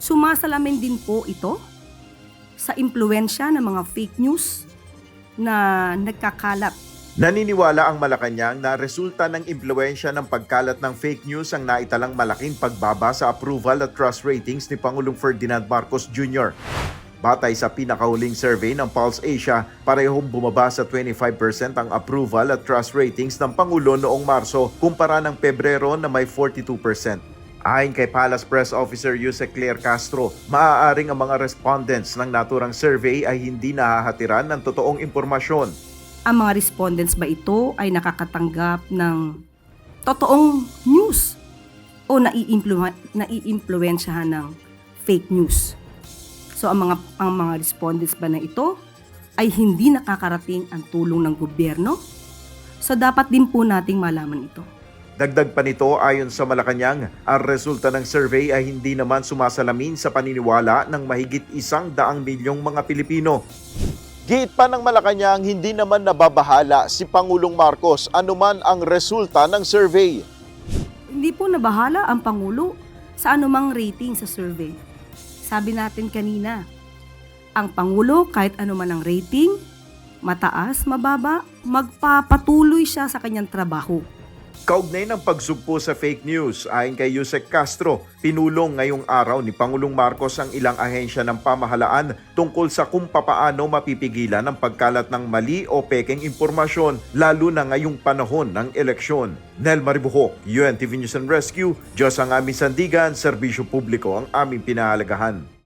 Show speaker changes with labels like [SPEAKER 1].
[SPEAKER 1] Sumasalamin din po ito sa impluwensya ng mga fake news na nagkakalat.
[SPEAKER 2] Naniniwala ang Malacanang na resulta ng impluwensya ng pagkalat ng fake news ang naitalang malaking pagbaba sa approval at trust ratings ni Pangulong Ferdinand Marcos Jr. Batay sa pinakahuling survey ng Pulse Asia, parehong bumaba sa 25% ang approval at trust ratings ng Pangulo noong Marso kumpara ng Pebrero na may 42%. Ayon kay Palace Press Officer Yusek Claire Castro, maaaring ang mga respondents ng naturang survey ay hindi nahahatiran ng totoong impormasyon.
[SPEAKER 1] Ang mga respondents ba ito ay nakakatanggap ng totoong news o naiimpluwensyahan ng fake news? So ang mga respondents ba na ito ay hindi nakakarating ang tulong ng gobyerno? So dapat din po nating malaman ito.
[SPEAKER 2] Dagdag pa nito, ayon sa Malacanang, ang resulta ng survey ay hindi naman sumasalamin sa paniniwala ng mahigit 100 milyong mga Pilipino. Giit pa ng Malacanang, hindi naman nababahala si Pangulong Marcos anuman ang resulta ng survey.
[SPEAKER 1] Hindi po nabahala ang Pangulo sa anumang rating sa survey. Sabi natin kanina, ang Pangulo kahit anuman ang rating, mataas, mababa, magpapatuloy siya sa kanyang trabaho.
[SPEAKER 2] Kaugnay ng pagsugpo sa fake news, ayon kay Yusek Castro, pinulong ngayong araw ni Pangulong Marcos ang ilang ahensya ng pamahalaan tungkol sa kung papaano mapipigilan ang pagkalat ng mali o pekeng impormasyon, lalo na ngayong panahon ng eleksyon. Nel Maribuhok, UNTV News and Rescue, Diyos ang aming sandigan, serbisyo publiko ang aming pinahalagahan.